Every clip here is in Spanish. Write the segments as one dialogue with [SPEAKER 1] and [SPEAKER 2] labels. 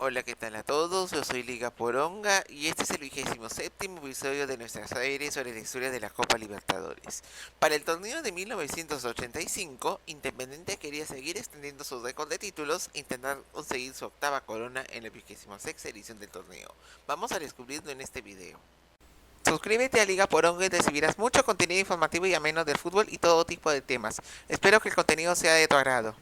[SPEAKER 1] Hola, ¿qué tal a todos? Yo soy Liga Poronga y este es el 27º episodio de nuestra serie sobre la historia de la Copa Libertadores. Para el torneo de 1985, Independiente quería seguir extendiendo su récord de títulos e intentar conseguir su octava corona en la 26ª edición del torneo. Vamos a descubrirlo en este video. Suscríbete a Liga Poronga y recibirás mucho contenido informativo y ameno del fútbol y todo tipo de temas. Espero que el contenido sea de tu agrado.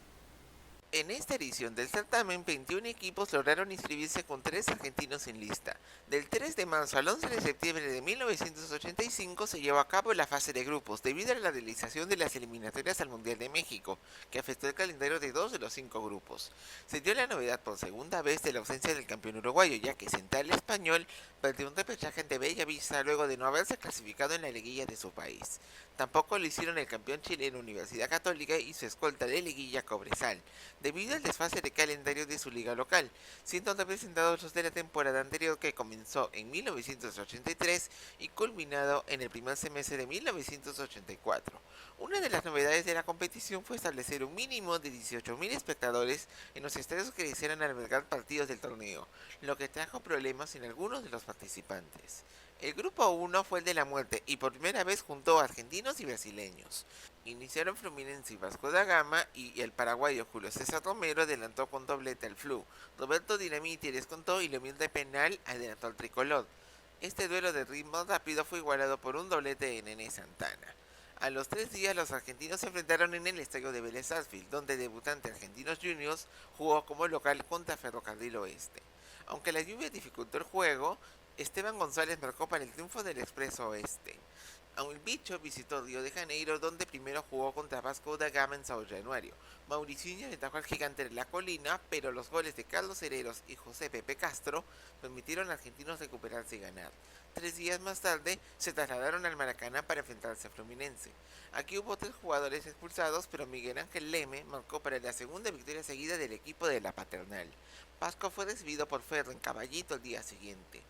[SPEAKER 1] En esta edición del certamen, 21 equipos lograron inscribirse con 3 argentinos en lista. Del 3 de marzo al 11 de septiembre de 1985 se llevó a cabo la fase de grupos, debido a la realización de las eliminatorias al Mundial de México, que afectó el calendario de 2 de los 5 grupos. Se dio la novedad por segunda vez de la ausencia del campeón uruguayo, ya que Central Español perdió un repechaje ante Bellavista luego de no haberse clasificado en la liguilla de su país. Tampoco lo hicieron el campeón chileno Universidad Católica y su escolta de liguilla Cobresal, debido al desfase de calendario de su liga local, siendo representados los de la temporada anterior que comenzó en 1983 y culminado en el primer semestre de 1984. Una de las novedades de la competición fue establecer un mínimo de 18.000 espectadores en los estadios que quisieran albergar partidos del torneo, lo que trajo problemas en algunos de los participantes. El grupo 1 fue el de la muerte y por primera vez juntó a argentinos y brasileños. Iniciaron Fluminense y Vasco da Gama y el paraguayo Julio César Romero adelantó con doblete al Flu. Roberto Dinamiti descontó y Leomir de penal adelantó al tricolor. Este duelo de ritmo rápido fue igualado por un doblete de Nene Santana. A los 3 días los argentinos se enfrentaron en el estadio de Vélez Sarsfield, donde el debutante Argentinos Juniors jugó como local contra Ferrocarril Oeste. Aunque la lluvia dificultó el juego, Esteban González marcó para el triunfo del Expreso Oeste. El Bicho visitó Río de Janeiro, donde primero jugó contra Vasco da Gama en Sao Januario. Mauricinho atajó al gigante de la colina, pero los goles de Carlos Hereros y José Pepe Castro permitieron a argentinos recuperarse y ganar. 3 días más tarde se trasladaron al Maracaná para enfrentarse a Fluminense. Aquí hubo 3 jugadores expulsados, pero Miguel Ángel Leme marcó para la segunda victoria seguida del equipo de la Paternal. Pasco fue recibido por Ferro en Caballito el día siguiente.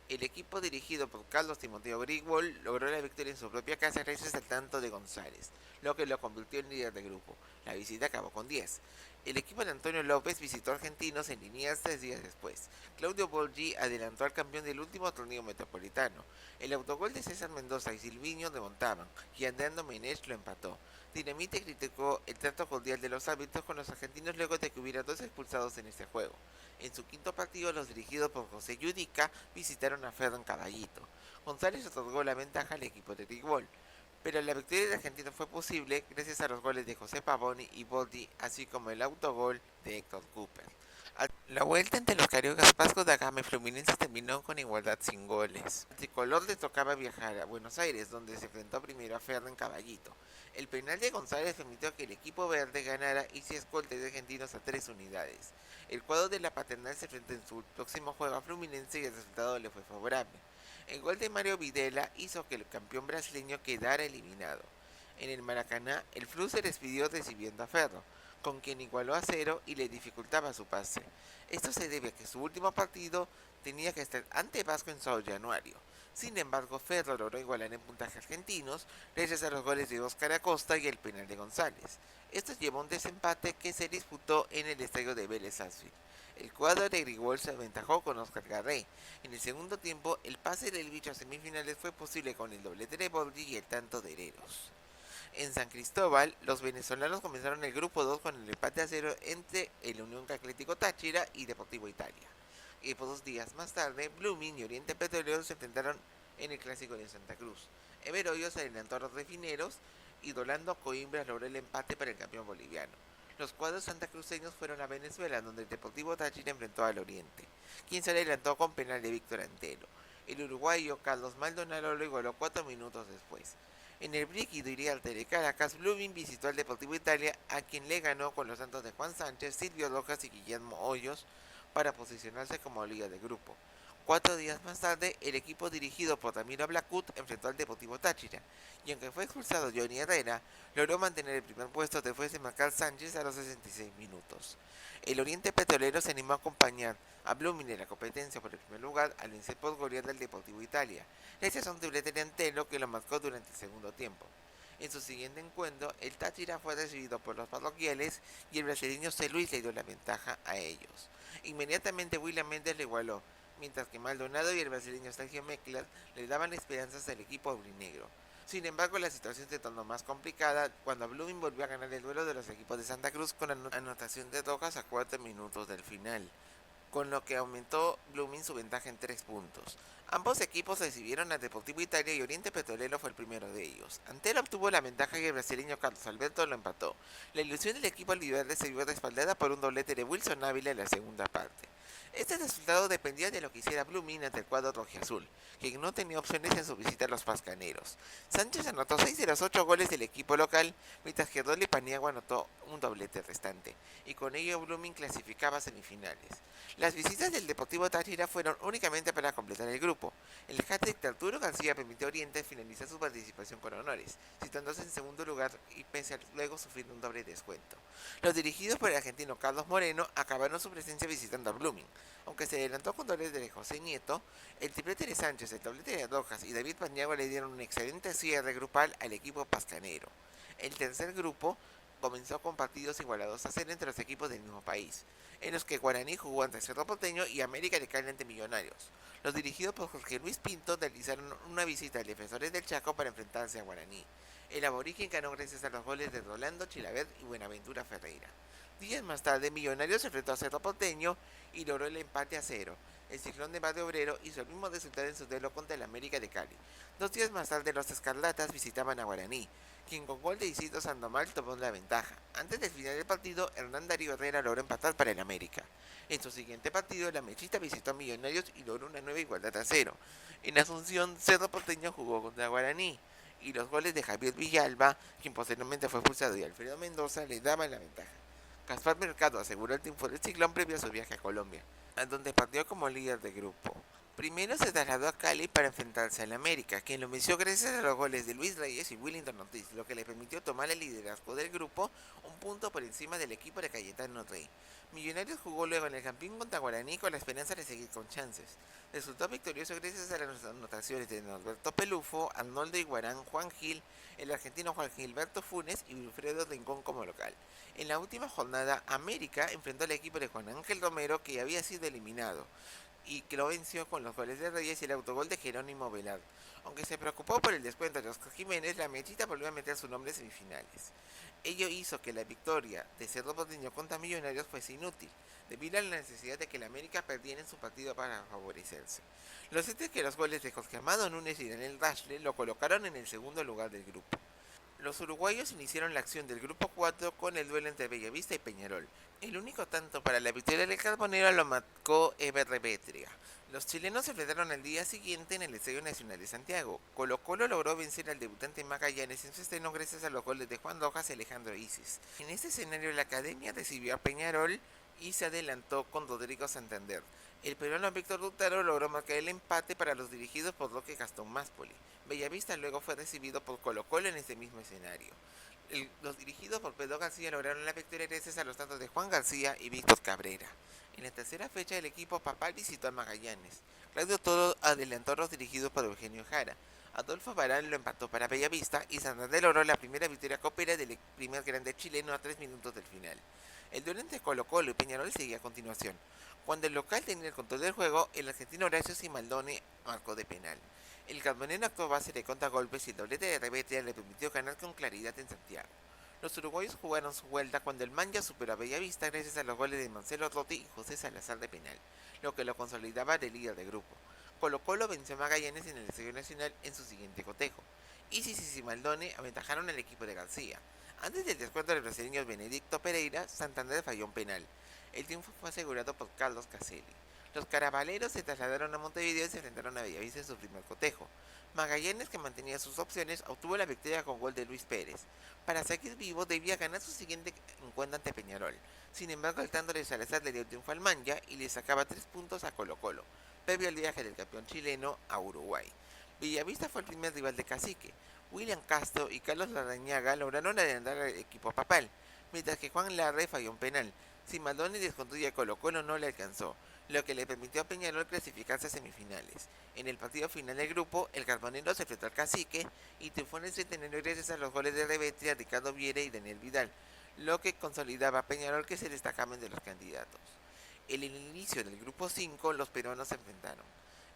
[SPEAKER 1] El equipo dirigido por Carlos Timoteo Grigol logró la victoria en su propia casa gracias al tanto de González, lo que lo convirtió en líder de grupo. La visita acabó con 10. El equipo de Antonio López visitó a Argentinos en Liniers 3 días después. Claudio Borgi adelantó al campeón del último torneo metropolitano. El autogol de César Mendoza y Silviño remontaban, y Andreando Menech lo empató. Dinamite criticó el trato cordial de los árbitros con los argentinos luego de que hubiera 2 expulsados en este juego. En su quinto partido, los dirigidos por José Yudica visitaron a Ferro en Caballito. González otorgó la ventaja al equipo de Rigol, pero la victoria de Argentina fue posible gracias a los goles de José Pavoni y Boldi, así como el autogol de Héctor Cooper. La vuelta entre los cariocas Vasco da Gama y Fluminense terminó con igualdad sin goles. Al tricolor le tocaba viajar a Buenos Aires, donde se enfrentó primero a Ferro en Caballito. El penal de González permitió que el equipo verde ganara y se escolte de argentinos a 3 unidades. El cuadro de la Paternal se enfrentó en su próximo juego a Fluminense y el resultado le fue favorable. El gol de Mario Videla hizo que el campeón brasileño quedara eliminado. En el Maracaná, el Flu se despidió recibiendo a Ferro, con quien igualó a 0 y le dificultaba su pase. Esto se debe a que su último partido tenía que estar ante Vasco en Sao Januario. Sin embargo, Ferro logró igualar en puntaje argentinos gracias a los goles de Oscar Acosta y el penal de González. Esto llevó a un desempate que se disputó en el estadio de Vélez Sarsfield. El cuadro de Grigol se aventajó con Oscar Garré. En el segundo tiempo, el pase del Bicho a semifinales fue posible con el doblete de Borgi y el tanto de Hereros. En San Cristóbal, los venezolanos comenzaron el grupo 2 con el empate a 0 entre el Unión Atlético Táchira y Deportivo Italia. Y por 2 días más tarde, Blooming y Oriente Petrolero se enfrentaron en el Clásico de Santa Cruz. Ever Hoyos adelantó a los refineros y Rolando Coimbra logró el empate para el campeón boliviano. Los cuadros santacruceños fueron a Venezuela, donde el Deportivo Táchira enfrentó al Oriente, quien se adelantó con penal de Víctor Antelo. El uruguayo Carlos Maldonado lo igualó 4 minutos después. En el brígido Iriarte de Caracas, Blooming visitó al Deportivo Italia, a quien le ganó con los tantos de Juan Sánchez, Silvio Rojas y Guillermo Hoyos para posicionarse como líder de grupo. 4 días más tarde, el equipo dirigido por Ramiro Blacut enfrentó al Deportivo Táchira, y aunque fue expulsado Johnny Herrera, logró mantener el primer puesto después de marcar Sánchez a los 66 minutos. El Oriente Petrolero se animó a acompañar a Blooming en la competencia por el primer lugar al vencer por goleada al Deportivo Italia, gracias a un triplete de Antelo que lo marcó durante el segundo tiempo. En su siguiente encuentro, el Táchira fue recibido por los parroquiales y el brasileño C. Luis le dio la ventaja a ellos. Inmediatamente William Mendes le igualó, mientras que Maldonado y el brasileño Sergio Mekler le daban esperanzas al equipo aurinegro. Sin embargo, la situación se tornó más complicada cuando Blooming volvió a ganar el duelo de los equipos de Santa Cruz con anotación de Rojas a 4 minutos del final, con lo que aumentó Blooming su ventaja en 3 puntos. Ambos equipos recibieron a Deportivo Italia y Oriente Petrolero fue el primero de ellos. Antero obtuvo la ventaja y el brasileño Carlos Alberto lo empató. La ilusión del equipo Alviverde se vio respaldada por un doblete de Wilson Ávila en la segunda parte. Este resultado dependía de lo que hiciera Blooming ante el cuadro rojiazul, quien no tenía opciones en su visita a los pascaneros. Sánchez anotó 6 de los 8 goles del equipo local, mientras que Dolly Paniagua anotó un doblete restante, y con ello Blooming clasificaba a semifinales. Las visitas del Deportivo Táchira fueron únicamente para completar el grupo. El hat-trick de Arturo García permitió a Oriente finalizar su participación con honores, situándose en segundo lugar y pese a luego sufrir un doble descuento. Los dirigidos por el argentino Carlos Moreno acabaron su presencia visitando a Blooming. Aunque se adelantó con dobles de José Nieto, el triplete de Sánchez, el doblete de Rojas y David Paniagua le dieron un excelente cierre grupal al equipo pascanero. El tercer grupo comenzó con partidos igualados a 0 entre los equipos del mismo país, en los que Guaraní jugó ante Cerro Porteño y América de Cali ante Millonarios. Los dirigidos por Jorge Luis Pinto realizaron una visita a Defensores del Chaco para enfrentarse a Guaraní. El aborigen ganó gracias a los goles de Rolando Chilavert y Buenaventura Ferreira. Días más tarde, Millonarios se enfrentó a Cerro Porteño y logró el empate a 0. El Ciclón de Barrio Obrero hizo el mismo resultado en su duelo contra el América de Cali. 2 días más tarde, los Escarlatas visitaban a Guaraní, quien con gol de Isidro Sandoval tomó la ventaja. Antes del final del partido, Hernán Darío Herrera logró empatar para el América. En su siguiente partido, la Mechita visitó a Millonarios y logró una nueva igualdad a 0. En Asunción, Cerro Porteño jugó contra Guaraní, y los goles de Javier Villalba, quien posteriormente fue expulsado, y Alfredo Mendoza le daban la ventaja. Gaspar Mercado aseguró el triunfo del Ciclón previo a su viaje a Colombia, a donde partió como líder de grupo. Primero se trasladó a Cali para enfrentarse al América, quien lo venció gracias a los goles de Luis Reyes y Willington Ortiz, lo que le permitió tomar el liderazgo del grupo, un punto por encima del equipo de Cayetano Rey. Millonarios jugó luego en el Campín contra Guaraní con la esperanza de seguir con chances. Resultó victorioso gracias a las anotaciones de Norberto Pelufo, Arnoldo Iguarán, Juan Gil, el argentino Juan Gilberto Funes y Wilfredo Rincón como local. En la última jornada, América enfrentó al equipo de Juan Ángel Romero, que había sido eliminado, y que lo venció con los goles de Reyes y el autogol de Jerónimo Velar. Aunque se preocupó por el descuento de Oscar Jiménez, la Mechita volvió a meter su nombre en semifinales. Ello hizo que la victoria de Cerro Porteño contra Millonarios fuese inútil, debido a la necesidad de que la América perdiera en su partido para favorecerse. Lo cierto es que los goles de Jorge Amado Núñez y Daniel Rashle lo colocaron en el segundo lugar del grupo. Los uruguayos iniciaron la acción del grupo 4 con el duelo entre Bellavista y Peñarol. El único tanto para la victoria del Carbonero lo marcó Eber Rebetriga. Los chilenos se enfrentaron al día siguiente en el Estadio Nacional de Santiago. Colo-Colo logró vencer al debutante Magallanes en su estreno gracias a los goles de Juan Rojas y Alejandro Isis. En este escenario la academia recibió a Peñarol y se adelantó con Rodrigo Santander. El peruano Víctor Dutaro logró marcar el empate para los dirigidos por Roque Gastón Máspoli. Bellavista luego fue recibido por Colo-Colo en este mismo escenario. Los dirigidos por Pedro García lograron la victoria gracias a los tantos de Juan García y Víctor Cabrera. En la tercera fecha, el equipo papal visitó a Magallanes. Claudio Toro adelantó a los dirigidos por Eugenio Jara. Adolfo Barán lo empató para Bellavista y Santander logró la primera victoria copera del primer grande chileno a 3 minutos del final. El duelo entre Colo-Colo y Peñarol seguía a continuación. Cuando el local tenía el control del juego, el argentino Horacio Simaldone marcó de penal. El carbonero actuó base de contragolpes y el doblete de Rebetia le permitió ganar con claridad en Santiago. Los uruguayos jugaron su vuelta cuando el Manja superó a Bellavista gracias a los goles de Marcelo Rotti y José Salazar de penal, lo que lo consolidaba de líder de grupo. Colo-Colo venció a Magallanes en el Estadio Nacional en su siguiente cotejo. Isis y Simaldone aventajaron al equipo de García. Antes del descuento de los brasileños Benedicto Pereira, Santander falló un penal. El triunfo fue asegurado por Carlos Caselli. Los carabaleros se trasladaron a Montevideo y se enfrentaron a Bellavista en su primer cotejo. Magallanes, que mantenía sus opciones, obtuvo la victoria con gol de Luis Pérez. Para seguir vivo debía ganar su siguiente encuentro ante Peñarol. Sin embargo, el tanto de Salazar le dio el triunfo al Manja y le sacaba 3 puntos a Colo-Colo, previo al viaje del campeón chileno a Uruguay. Bellavista fue el primer rival de Cacique. William Castro y Carlos Larrañaga lograron adelantar al equipo papal, mientras que Juan Larre falló un penal. Simaldone descontó y a Colo-Colo no le alcanzó. lo que le permitió a Peñarol clasificarse a semifinales. En el partido final del grupo, el Carbonero se enfrentó al Cacique y triunfó en el Centenario gracias a los goles de Rebetti, Ricardo Viera y Daniel Vidal, lo que consolidaba a Peñarol que se destacaba entre los candidatos. En el inicio del grupo 5, los peruanos se enfrentaron.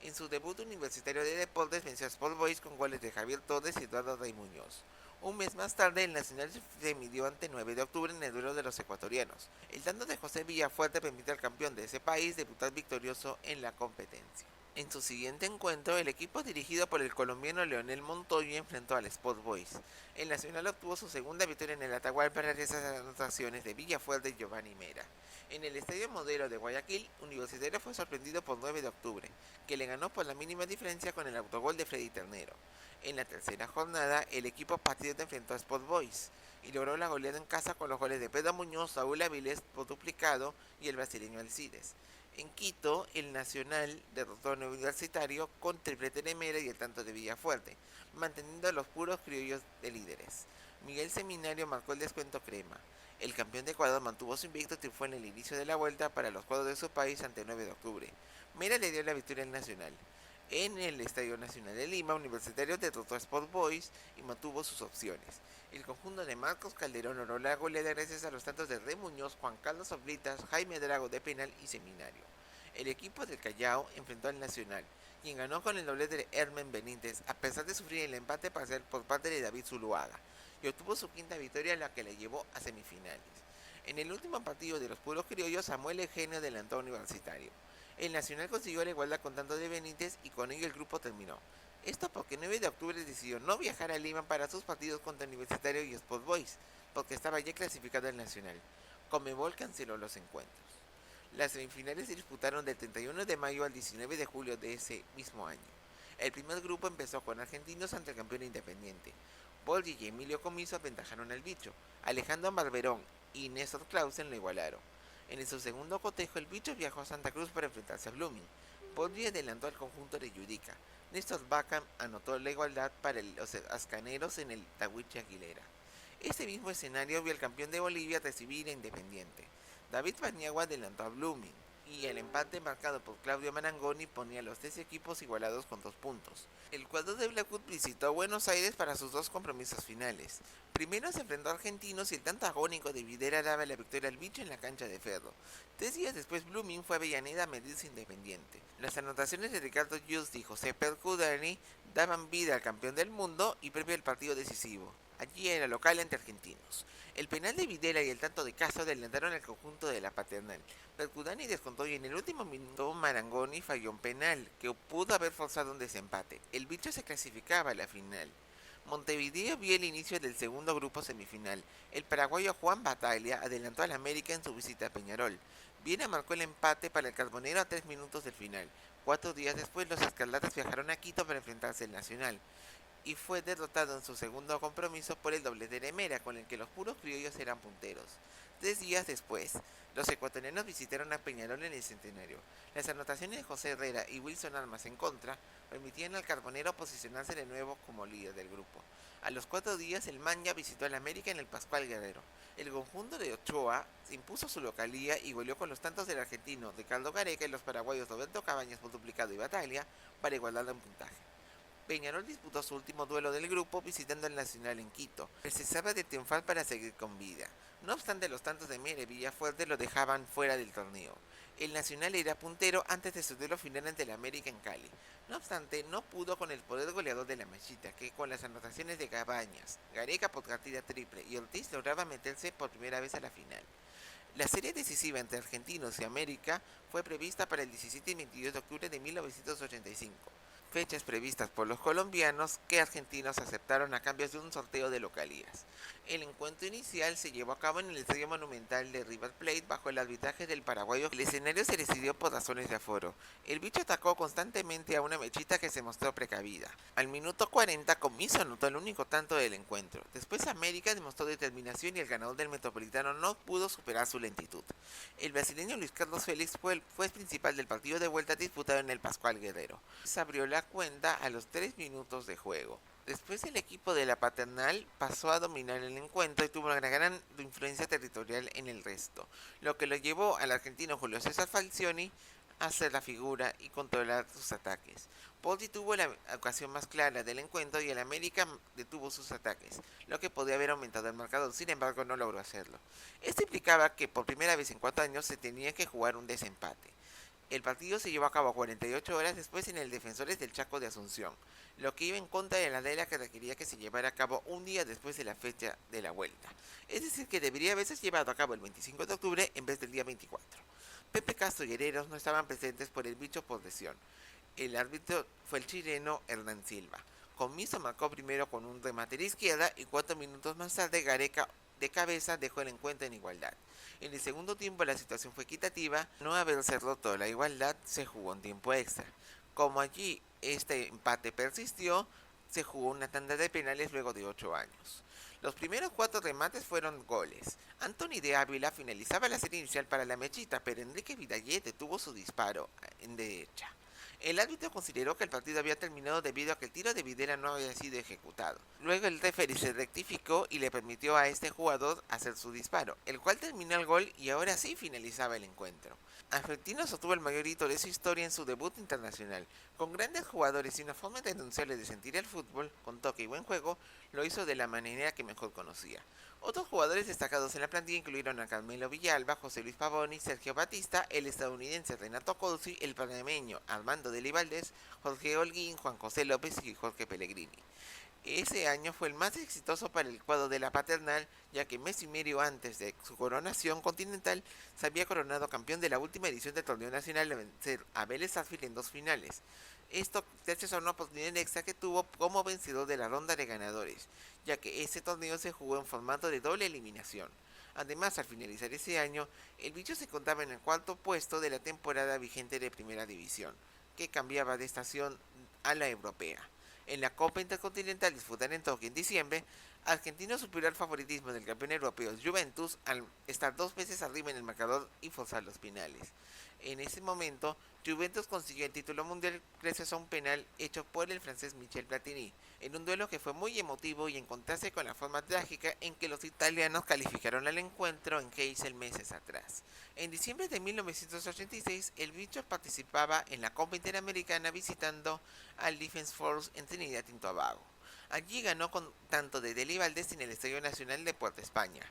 [SPEAKER 1] En su debut universitario de deportes venció a Sport Boys con goles de Javier Torres y Eduardo Rey Muñoz. Un mes más tarde, el Nacional se midió ante 9 de octubre en el duelo de los ecuatorianos. El tanto de José Villafuerte permitió al campeón de ese país debutar victorioso en la competencia. En su siguiente encuentro, el equipo dirigido por el colombiano Leonel Montoya enfrentó al Sport Boys. El Nacional obtuvo su segunda victoria en el Atahualpa gracias a las anotaciones de Villafuerte y Giovanni Mera. En el Estadio Modelo de Guayaquil, Universitario fue sorprendido por 9 de octubre, que le ganó por la mínima diferencia con el autogol de Freddy Ternero. En la tercera jornada, el equipo patriota enfrentó a Sport Boys y logró la goleada en casa con los goles de Pedro Muñoz, Saúl Avilés por duplicado y el brasileño Alcides. En Quito, el Nacional derrotó al Universitario con triplete de Mera y el tanto de Villafuerte, manteniendo a los puros criollos de líderes. Miguel Seminario marcó el descuento crema. El campeón de Ecuador mantuvo su invicto y triunfó en el inicio de la vuelta para los cuadros de su país ante el 9 de octubre. Mera le dio la victoria al Nacional. En el Estadio Nacional de Lima, Universitario derrotó a Sport Boys y mantuvo sus opciones. El conjunto de Marcos Calderón logró la goleada gracias a los tantos de Rey Muñoz, Juan Carlos Oblitas, Jaime Drago de penal y Seminario. El equipo del Callao enfrentó al Nacional, quien ganó con el doblete de Hermen Benítez, a pesar de sufrir el empate parcial por parte de David Zuluaga, y obtuvo su quinta victoria, la que le llevó a semifinales. En el último partido de los puros criollos, Samuel Eugenio adelantó a Universitario. El Nacional consiguió la igualdad con tanto de Benítez y con ello el grupo terminó. Esto porque 9 de octubre decidió no viajar a Lima para sus partidos contra Universitario y Sport Boys, porque estaba ya clasificado el Nacional. Conmebol canceló los encuentros. Las semifinales se disputaron del 31 de mayo al 19 de julio de ese mismo año. El primer grupo empezó con argentinos ante el campeón independiente. Boldi y Emilio Comiso aventajaron al bicho. Alejandro Barberón y Néstor Clausen lo igualaron. En su segundo cotejo, el bicho viajó a Santa Cruz para enfrentarse a Blooming. Boldi adelantó al conjunto de Yudica. Néstor Bacam anotó la igualdad para los ascaneros en el Tahuiche Aguilera. Este mismo escenario vio al campeón de Bolivia recibir a Independiente. David Paniagua adelantó a Blooming y el empate marcado por Claudio Marangoni ponía a los 3 equipos igualados con 2 puntos. El cuadro de Blackwood visitó Buenos Aires para sus 2 compromisos finales. Primero se enfrentó a Argentinos y el tanto agónico de Videra daba la victoria al bicho en la cancha de Ferro. 3 días después Blooming fue a Avellaneda a medirse Independiente. Las anotaciones de Ricardo Justi y José Percudani daban vida al campeón del mundo y previo al partido decisivo. Allí era local ante Argentinos. El penal de Videla y el tanto de Castro adelantaron al conjunto de la Paternal. Percudani descontó y en el último minuto Marangoni falló un penal que pudo haber forzado un desempate. El bicho se clasificaba a la final. Montevideo vio el inicio del segundo grupo semifinal. El paraguayo Juan Bataglia adelantó al América en su visita a Peñarol. Viena marcó el empate para el Carbonero a 3 minutos del final. 4 días después los escarlatas viajaron a Quito para enfrentarse al Nacional y fue derrotado en su segundo compromiso por el doblete de Mera, con el que los puros criollos eran punteros. 3 días después, los ecuatorianos visitaron a Peñarol en el Centenario. Las anotaciones de José Herrera y Wilson Armas en contra permitían al Carbonero posicionarse de nuevo como líder del grupo. A los 4 días, el Manja visitó al América en el Pascual Guerrero. El conjunto de Ochoa impuso su localía y goleó con los tantos del argentino Ricardo Gareca y los paraguayos Roberto Cabañas por duplicado y Bataglia para igualar en puntaje. Peñarol disputó su último duelo del grupo visitando al Nacional en Quito. Precisaba de triunfar para seguir con vida. No obstante, los tantos de Mera y Villafuerte lo dejaban fuera del torneo. El Nacional era puntero antes de su duelo final ante el América en Cali. No obstante, no pudo con el poder goleador de la Mechita, que con las anotaciones de Cabañas, Gareca por partida triple y Ortiz lograba meterse por primera vez a la final. La serie decisiva entre Argentinos y América fue prevista para el 17 y 22 de octubre de 1985. Fechas previstas por los colombianos que argentinos aceptaron a cambio de un sorteo de localías. El encuentro inicial se llevó a cabo en el Estadio Monumental de River Plate bajo el arbitraje del paraguayo. El escenario se decidió por razones de aforo. El bicho atacó constantemente a una Mechita que se mostró precavida. Al minuto 40, Comiso anotó el único tanto del encuentro. Después América demostró determinación y el ganador del Metropolitano no pudo superar su lentitud. El brasileño Luis Carlos Félix fue el juez principal del partido de vuelta disputado en el Pascual Guerrero. Se abrió la cuenta a los 3 minutos de juego. Después el equipo de la Paternal pasó a dominar el encuentro y tuvo una gran influencia territorial en el resto, lo que lo llevó al argentino Julio César Falcioni hacer la figura y controlar sus ataques. Poldi tuvo la ocasión más clara del encuentro y el América detuvo sus ataques, lo que podía haber aumentado el marcador, sin embargo no logró hacerlo. Esto implicaba que por primera vez en 4 años se tenía que jugar un desempate. El partido se llevó a cabo 48 horas después en el Defensores del Chaco de Asunción, lo que iba en contra de la regla que requería que se llevara a cabo un día después de la fecha de la vuelta. Es decir, que debería haberse llevado a cabo el 25 de octubre en vez del día 24. Pepe Castro y Hereros no estaban presentes por el bicho por lesión. El árbitro fue el chileno Hernán Silva. Comiso marcó primero con un remate de izquierda y 4 minutos más tarde Gareca de cabeza dejó el encuentro en igualdad. En el segundo tiempo la situación fue equitativa, no haberse roto la igualdad se jugó un tiempo extra. Como allí este empate persistió, se jugó una tanda de penales luego de 8 años. Los primeros 4 remates fueron goles. Anthony de Ávila finalizaba la serie inicial para la mechita, pero Enrique Vidallet detuvo su disparo en derecha. El árbitro consideró que el partido había terminado debido a que el tiro de Videla no había sido ejecutado. Luego el referee se rectificó y le permitió a este jugador hacer su disparo, el cual terminó el gol y ahora sí finalizaba el encuentro. Argentino sostuvo el mayor hito de su historia en su debut internacional. Con grandes jugadores y una forma renunciable de sentir el fútbol, con toque y buen juego, lo hizo de la manera que mejor conocía. Otros jugadores destacados en la plantilla incluyeron a Carmelo Villalba, José Luis Pavoni, Sergio Batista, el estadounidense Renato Corsi, el panameño Armando Deli Valdés, Jorge Holguín, Juan José López y Jorge Pellegrini. Ese año fue el más exitoso para el cuadro de la Paternal, ya que mes y medio antes de su coronación continental se había coronado campeón de la última edición del torneo nacional al vencer a Vélez Sarsfield en 2 finales. Esto gracias a una oportunidad extra que tuvo como vencedor de la ronda de ganadores, ya que ese torneo se jugó en formato de doble eliminación. Además, al finalizar ese año, el bicho se encontraba en el 4.º puesto de la temporada vigente de Primera División, que cambiaba de estación a la europea. En la Copa Intercontinental disputada en Tokio en diciembre, Argentino superó el favoritismo del campeón europeo Juventus al estar 2 veces arriba en el marcador y forzar los penales. En ese momento, Juventus consiguió el título mundial gracias a un penal hecho por el francés Michel Platini, en un duelo que fue muy emotivo y en contraste con la forma trágica en que los italianos calificaron al encuentro en Heysel meses atrás. En diciembre de 1986, el bicho participaba en la Copa Interamericana visitando al Defense Force en Trinidad y Tobago. Allí ganó con tanto de Deli Valdés en el Estadio Nacional de Puerto España.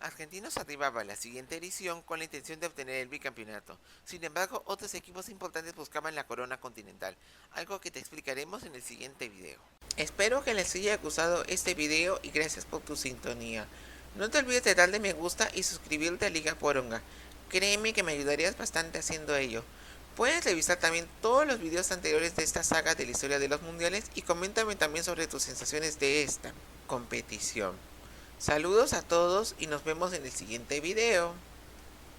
[SPEAKER 1] Argentinos arribaba a la siguiente edición con la intención de obtener el bicampeonato. Sin embargo, otros equipos importantes buscaban la corona continental, algo que te explicaremos en el siguiente video. Espero que les haya gustado este video y gracias por tu sintonía. No te olvides de darle me gusta y suscribirte a Liga Poronga. Créeme que me ayudarías bastante haciendo ello. Puedes revisar también todos los videos anteriores de esta saga de la historia de los mundiales y coméntame también sobre tus sensaciones de esta competición. Saludos a todos y nos vemos en el siguiente video.